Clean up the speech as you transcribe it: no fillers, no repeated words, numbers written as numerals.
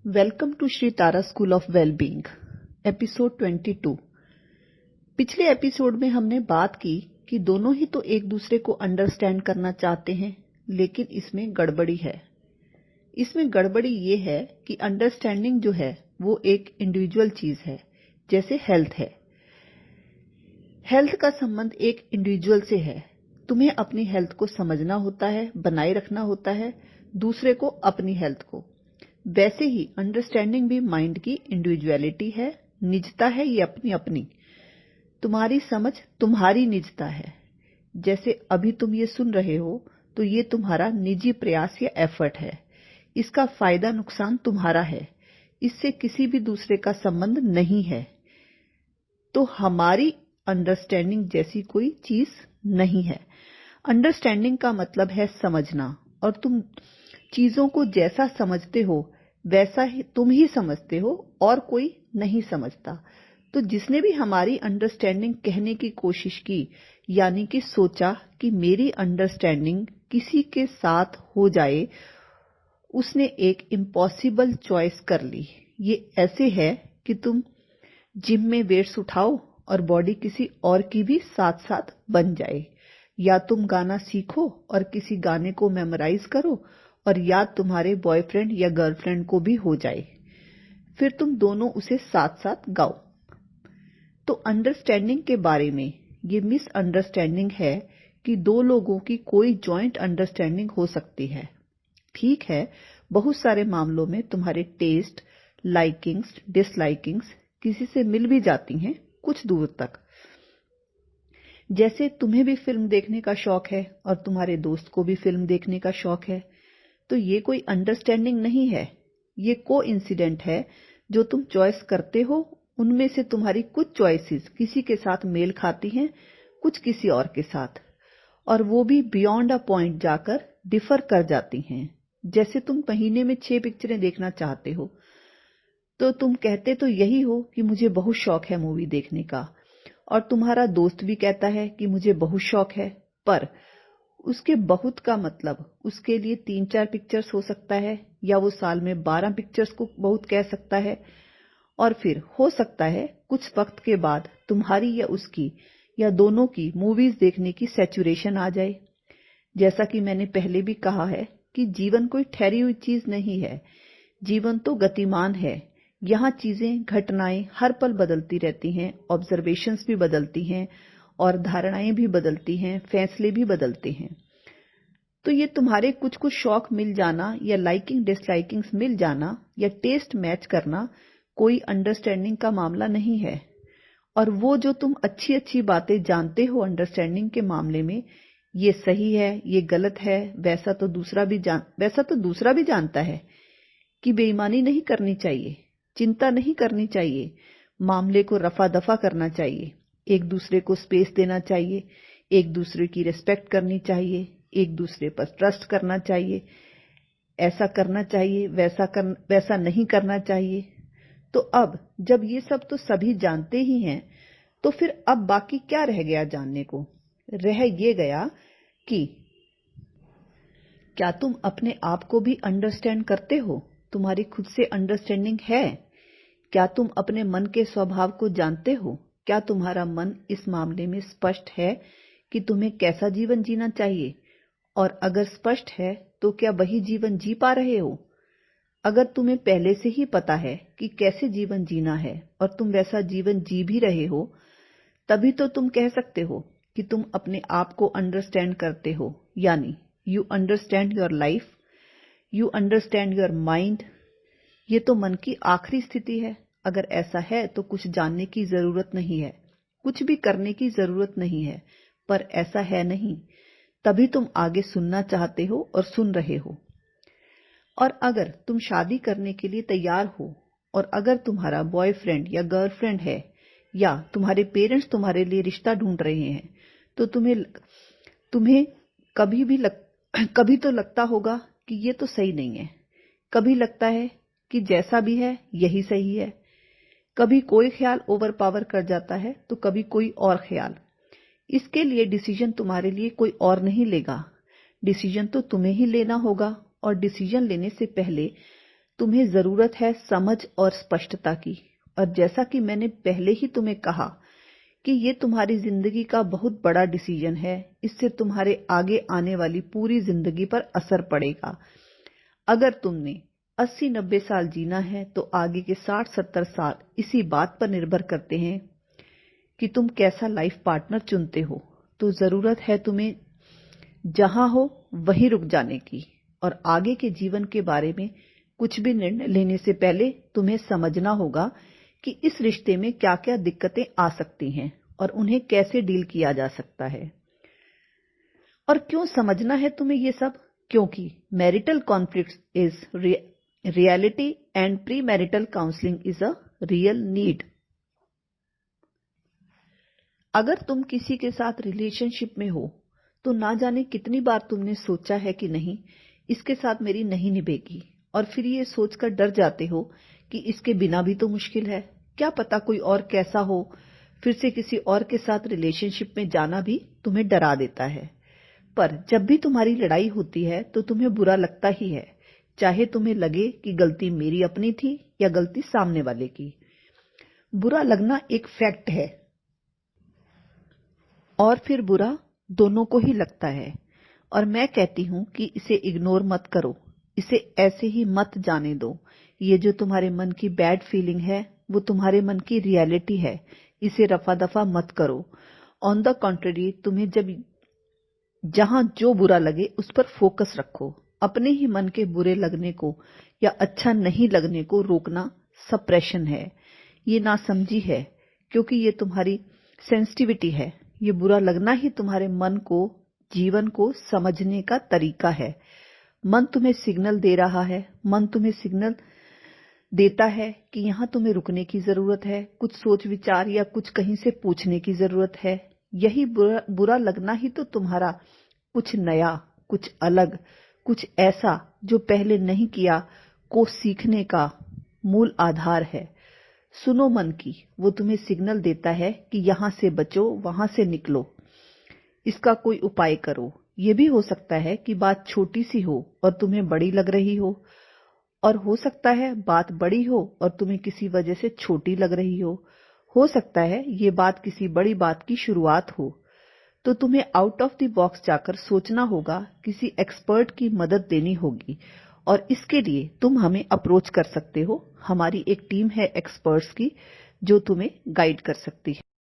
Welcome to Shri Tara School of Wellbeing episode 22। पिछले episode में हमने बात की कि दोनों ही तो एक दूसरे को अंडरस्टैंड करना चाहते हैं, लेकिन इसमें गड़बड़ी है। इसमें गड़बड़ी ये है कि अंडरस्टैंडिंग जो है वो एक इंडिविजुअल चीज है, जैसे हेल्थ है। हेल्थ का संबंध एक इंडिविजुअल से है। तुम्हें अपनी हेल्थ को समझना होता है, बनाए रखना होता है, दूसरे को अपनी हेल्थ को। वैसे ही अंडरस्टैंडिंग भी माइंड की इंडिविजुअलिटी है, निजता है, ये अपनी अपनी। तुम्हारी समझ तुम्हारी निजता है। जैसे अभी तुम ये सुन रहे हो तो ये तुम्हारा निजी प्रयास या एफर्ट है। इसका फायदा नुकसान तुम्हारा है, इससे किसी भी दूसरे का संबंध नहीं है। तो हमारी अंडरस्टैंडिंग जैसी कोई चीज नहीं है। अंडरस्टैंडिंग का मतलब है समझना, और तुम चीजों को जैसा समझते हो वैसा ही तुम ही समझते हो और कोई नहीं समझता। तो जिसने भी हमारी अंडरस्टैंडिंग कहने की कोशिश की, यानी कि सोचा कि मेरी अंडरस्टैंडिंग किसी के साथ हो जाए, उसने एक इम्पॉसिबल चॉइस कर ली। ये ऐसे है कि तुम जिम में वेट्स उठाओ और बॉडी किसी और की भी साथ साथ बन जाए, या तुम गाना सीखो और किसी गाने को मेमोराइज करो और याद तुम्हारे बॉयफ्रेंड या गर्लफ्रेंड को भी हो जाए, फिर तुम दोनों उसे साथ साथ गाओ। तो अंडरस्टैंडिंग के बारे में ये मिसअंडरस्टैंडिंग है कि दो लोगों की कोई जॉइंट अंडरस्टैंडिंग हो सकती है। ठीक है, बहुत सारे मामलों में तुम्हारे टेस्ट, लाइकिंग्स, डिसलाइकिंग्स किसी से मिल भी जाती हैं कुछ दूर तक। जैसे तुम्हें भी फिल्म देखने का शौक है और तुम्हारे दोस्त को भी फिल्म देखने का शौक है, तो ये कोई अंडरस्टैंडिंग नहीं है, ये कोइंसिडेंट है। जो तुम चॉइस करते हो उनमें से तुम्हारी कुछ चॉइसेस किसी के साथ मेल खाती हैं, कुछ किसी और के साथ, और वो भी बियॉन्ड अ पॉइंट जाकर डिफर कर जाती हैं। जैसे तुम महीने में 6 पिक्चरें देखना चाहते हो, तो तुम कहते तो यही हो कि मुझे बहुत शौक है मूवी देखने का, और तुम्हारा दोस्त भी कहता है कि मुझे बहुत शौक है, पर उसके बहुत का मतलब उसके लिए 3-4 पिक्चर्स हो सकता है, या वो साल में 12 पिक्चर्स को बहुत कह सकता है। और फिर हो सकता है कुछ वक्त के बाद तुम्हारी या उसकी या दोनों की मूवीज देखने की सैचुरेशन आ जाए। जैसा कि मैंने पहले भी कहा है कि जीवन कोई ठहरी हुई चीज नहीं है, जीवन तो गतिमान है। यहाँ चीजें, घटनाएं हर पल बदलती रहती हैं, ऑब्जर्वेशंस भी बदलती हैं और धारणाएं भी बदलती हैं, फैसले भी बदलते हैं। तो ये तुम्हारे कुछ कुछ शौक मिल जाना या लाइकिंग डिसलाइकिंग्स मिल जाना या टेस्ट मैच करना कोई अंडरस्टैंडिंग का मामला नहीं है। और वो जो तुम अच्छी अच्छी बातें जानते हो अंडरस्टैंडिंग के मामले में, ये सही है, ये गलत है, वैसा तो दूसरा भी जानता है कि बेईमानी नहीं करनी चाहिए, चिंता नहीं करनी चाहिए, मामले को रफा दफा करना चाहिए, एक दूसरे को स्पेस देना चाहिए, एक दूसरे की रिस्पेक्ट करनी चाहिए, एक दूसरे पर ट्रस्ट करना चाहिए, ऐसा करना चाहिए, वैसा नहीं करना चाहिए। तो अब जब ये सब तो सभी जानते ही हैं, तो फिर अब बाकी क्या रह गया जानने को? रह ये गया कि क्या तुम अपने आप को भी अंडरस्टैंड करते हो? तुम्हारी खुद से अंडरस्टैंडिंग है? क्या तुम अपने मन के स्वभाव को जानते हो? क्या तुम्हारा मन इस मामले में स्पष्ट है कि तुम्हें कैसा जीवन जीना चाहिए? और अगर स्पष्ट है तो क्या वही जीवन जी पा रहे हो? अगर तुम्हें पहले से ही पता है कि कैसे जीवन जीना है और तुम वैसा जीवन जी भी रहे हो, तभी तो तुम कह सकते हो कि तुम अपने आप को अंडरस्टैंड करते हो, यानी you understand your life, you understand your mind. ये तो मन की आखिरी स्थिति है। अगर ऐसा है तो कुछ जानने की जरूरत नहीं है, कुछ भी करने की जरूरत नहीं है, पर ऐसा है नहीं, तभी तुम आगे सुनना चाहते हो और सुन रहे हो। और अगर तुम शादी करने के लिए तैयार हो, और अगर तुम्हारा बॉयफ्रेंड या गर्लफ्रेंड है, या तुम्हारे पेरेंट्स तुम्हारे लिए रिश्ता ढूंढ रहे हैं, तो तुम्हें कभी तो लगता होगा कि ये तो सही नहीं है। कभी लगता है कि जैसा भी है यही सही है। कभी कोई ख्याल ओवर पावर कर जाता है, तो कभी कोई और ख्याल। इसके लिए डिसीजन तुम्हारे लिए कोई और नहीं लेगा, डिसीजन तो तुम्हें ही लेना होगा। और डिसीजन लेने से पहले तुम्हें जरूरत है समझ और स्पष्टता की। और जैसा कि मैंने पहले ही तुम्हें कहा कि ये तुम्हारी जिंदगी का बहुत बड़ा डिसीजन है, इससे तुम्हारे आगे आने वाली पूरी जिंदगी पर असर पड़ेगा। अगर तुमने 80-90 साल जीना है तो आगे के 60-70 साल इसी बात पर निर्भर करते हैं कि तुम कैसा लाइफ पार्टनर चुनते हो। तो जरूरत है तुम्हें जहां हो वहीं रुक जाने की और आगे के जीवन के बारे में कुछ भी निर्णय लेने से पहले तुम्हें समझना होगा कि इस रिश्ते में क्या क्या दिक्कतें आ सकती हैं और उन्हें कैसे डील किया जा सकता है। और क्यों समझना है तुम्हें ये सब? क्योंकि marital conflict is reality and pre marital counselling is a real need. अगर तुम किसी के साथ रिलेशनशिप में हो तो ना जाने कितनी बार तुमने सोचा है कि नहीं, इसके साथ मेरी नहीं निभेगी, और फिर ये सोचकर डर जाते हो कि इसके बिना भी तो मुश्किल है, क्या पता कोई और कैसा हो। फिर से किसी और के साथ रिलेशनशिप में जाना भी तुम्हें डरा देता है। पर जब भी तुम्हारी लड़ाई होती है तो तुम्हें बुरा लगता ही है, चाहे तुम्हें लगे कि गलती मेरी अपनी थी या गलती सामने वाले की। बुरा लगना एक फैक्ट है और फिर बुरा दोनों को ही लगता है। और मैं कहती हूं कि इसे इग्नोर मत करो, इसे ऐसे ही मत जाने दो। ये जो तुम्हारे मन की बैड फीलिंग है वो तुम्हारे मन की रियलिटी है, इसे रफा दफा मत करो। ऑन द कॉन्ट्ररी, तुम्हें जहां जो बुरा लगे उस पर फोकस रखो। अपने ही मन के बुरे लगने को या अच्छा नहीं लगने को रोकना सप्रेशन है, ये नासमझी है, क्योंकि ये तुम्हारी सेंसिटिविटी है। ये बुरा लगना ही तुम्हारे मन को, जीवन को समझने का तरीका है। मन तुम्हें सिग्नल दे रहा है, मन तुम्हें सिग्नल देता है कि यहां तुम्हें रुकने की जरूरत है, कुछ सोच विचार या कुछ कहीं से पूछने की जरूरत है। यही बुरा लगना ही तो तुम्हारा कुछ नया, कुछ अलग, कुछ ऐसा जो पहले नहीं किया को सीखने का मूल आधार है। सुनो मन की, वो तुम्हें सिग्नल देता है कि यहां से बचो, वहां से निकलो, इसका कोई उपाय करो। ये भी हो सकता है कि बात छोटी सी हो और तुम्हें बड़ी लग रही और हो सकता है बात बड़ी हो और तुम्हें किसी वजह से छोटी लग रही हो सकता है ये बात किसी बड़ी बात की शुरुआत हो। तो तुम्हें आउट ऑफ द बॉक्स जाकर सोचना होगा, किसी एक्सपर्ट की मदद लेनी होगी, और इसके लिए तुम हमें अप्रोच कर सकते हो। हमारी एक टीम है एक्सपर्ट्स की जो तुम्हें गाइड कर सकती है।